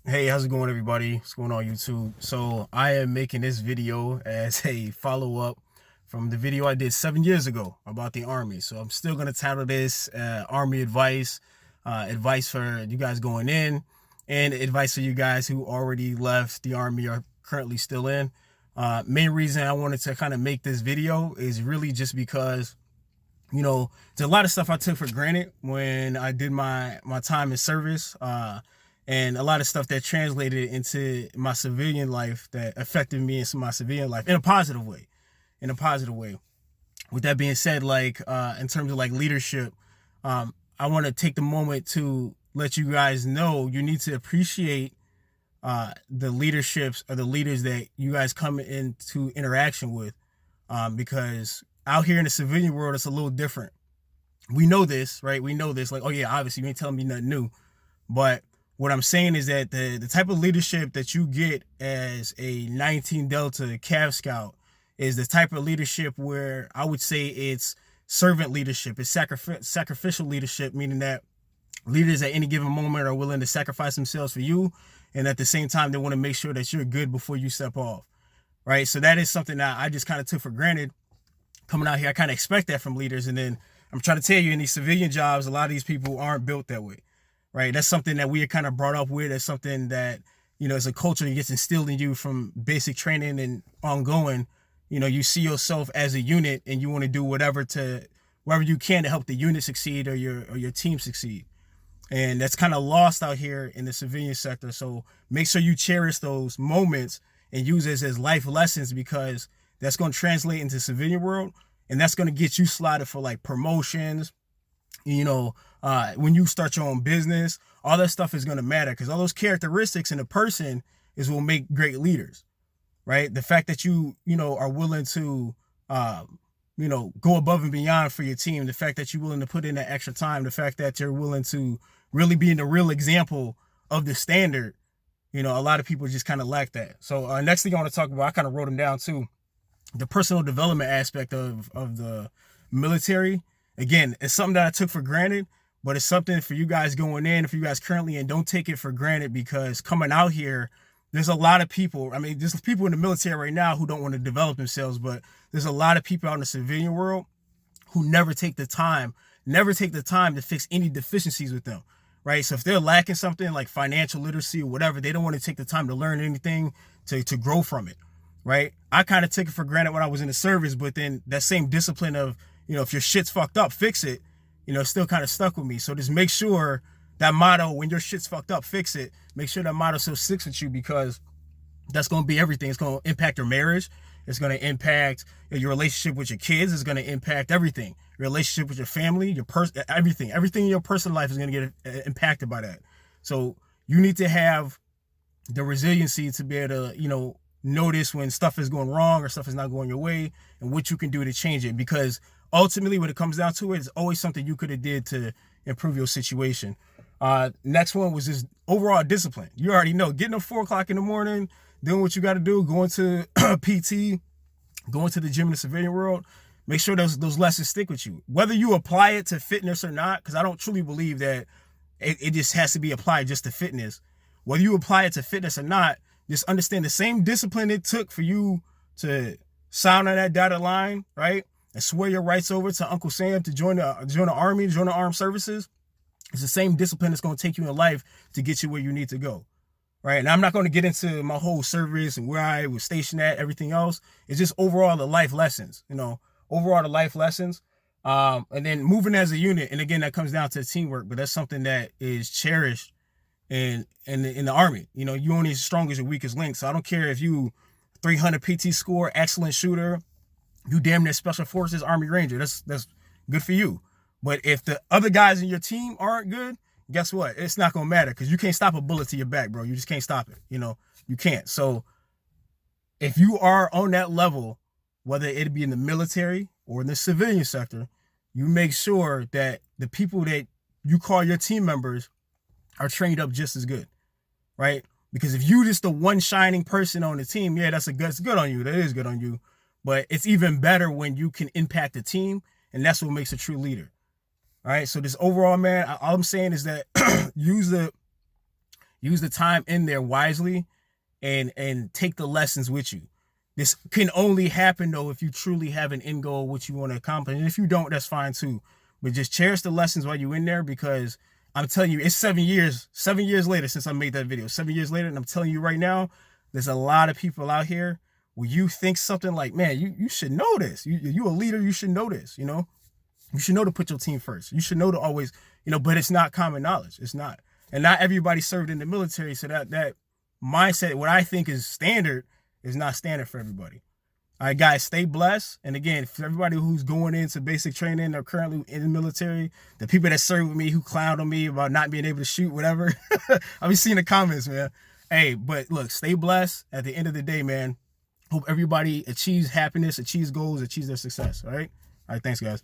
Hey, how's it going, everybody? What's going on, YouTube? So I am making this video as a follow-up from the video I did 7 years ago about the Army. So I'm still going to title this Army Advice, advice for you guys going in, and advice for you guys who already left the Army or currently still in. Main reason I wanted to kind of make this video is really just because, there's a lot of stuff I took for granted when I did my time in service. And a lot of stuff that translated into my civilian life that affected me in my civilian life in a positive way. In a positive way. With that being said, in terms of leadership, I want to take the moment to let you guys know you need to appreciate the leaderships or the leaders that you guys come into interaction with, because out here in the civilian world, it's a little different. We know this, right? We know this. Like, oh yeah, obviously you ain't telling me nothing new, but what I'm saying is that the type of leadership that you get as a 19 Delta Cav Scout is the type of leadership where I would say it's servant leadership. It's sacrificial leadership, meaning that leaders at any given moment are willing to sacrifice themselves for you, and at the same time, they want to make sure that you're good before you step off, right? So that is something that I just kind of took for granted coming out here. I kind of expect that from leaders, and then I'm trying to tell you, in these civilian jobs, a lot of these people aren't built that way. Right, that's something that we are kind of brought up with. It's something that, is a culture that gets instilled in you from basic training and ongoing. You see yourself as a unit, and you want to do whatever you can to help the unit succeed or your team succeed. And that's kind of lost out here in the civilian sector. So make sure you cherish those moments and use this as life lessons, because that's going to translate into civilian world, and that's going to get you slotted for promotions. When you start your own business, all that stuff is going to matter, because all those characteristics in a person is what will make great leaders, right? The fact that you are willing to, go above and beyond for your team, the fact that you're willing to put in that extra time, the fact that you're willing to really be the real example of the standard, a lot of people just kind of lack that. So next thing I want to talk about, I kind of wrote them down too, the personal development aspect of the military. Again, it's something that I took for granted, but it's something for you guys going in, if you guys currently in, don't take it for granted, because coming out here, there's a lot of people. I mean, there's people in the military right now who don't want to develop themselves, but there's a lot of people out in the civilian world who never take the time to fix any deficiencies with them, right? So if they're lacking something like financial literacy or whatever, they don't want to take the time to learn anything to grow from it, right? I kind of took it for granted when I was in the service, but then that same discipline of, if your shit's fucked up, fix it, still kind of stuck with me. So just make sure that motto, when your shit's fucked up, fix it. Make sure that motto still sticks with you, because that's going to be everything. It's going to impact your marriage. It's going to impact your relationship with your kids. It's going to impact everything. Your relationship with your family, everything. Everything in your personal life is going to get impacted by that. So you need to have the resiliency to be able to, notice when stuff is going wrong or stuff is not going your way, and what you can do to change it, because ultimately when it comes down to it, it's always something you could have did to improve your situation. Next one was just overall discipline. You already know, getting up 4 o'clock in the morning, doing what you got to do, going to PT, going to the gym in the civilian world. Make sure those lessons stick with you, whether you apply it to fitness or not, because I don't truly believe that it just has to be applied just to fitness. Whether you apply it to fitness or not, just understand the same discipline it took for you to sign on that dotted line, right, and swear your rights over to Uncle Sam to join the Army, join the armed services. It's the same discipline that's going to take you in life to get you where you need to go, right? And I'm not going to get into my whole service and where I was stationed at, everything else. It's just overall the life lessons, overall the life lessons. And then moving as a unit, and again, that comes down to teamwork, but that's something that is cherished in the Army. You only as strong as your weakest link. So I don't care if you 300 PT score, excellent shooter, you damn near special forces Army Ranger. That's good for you. But if the other guys in your team aren't good, guess what? It's not gonna matter, because you can't stop a bullet to your back, bro. You just can't stop it. You can't. So if you are on that level, whether it be in the military or in the civilian sector, you make sure that the people that you call your team members are trained up just as good, right? Because if you just the one shining person on the team, yeah, that's good on you. That is good on you. But it's even better when you can impact the team, and that's what makes a true leader. All right. So this overall, man, all I'm saying is that use the Use the time in there wisely and take the lessons with you. This can only happen though if you truly have an end goal, what you want to accomplish. And if you don't, that's fine too. But just cherish the lessons while you're in there, because I'm telling you, it's 7 years later since I made that video. 7 years later, and I'm telling you right now, there's a lot of people out here where you think something like, man, you should know this. You a leader, you should know this, you know? You should know to put your team first. You should know to always, but it's not common knowledge. It's not. And not everybody served in the military, so that mindset, what I think is standard, is not standard for everybody. All right, guys, stay blessed. And again, for everybody who's going into basic training or currently in the military, the people that serve with me who clowned on me about not being able to shoot, whatever, I'll be seeing the comments, man. Hey, but look, stay blessed. At the end of the day, man, hope everybody achieves happiness, achieves goals, achieves their success. All right? All right, thanks, guys.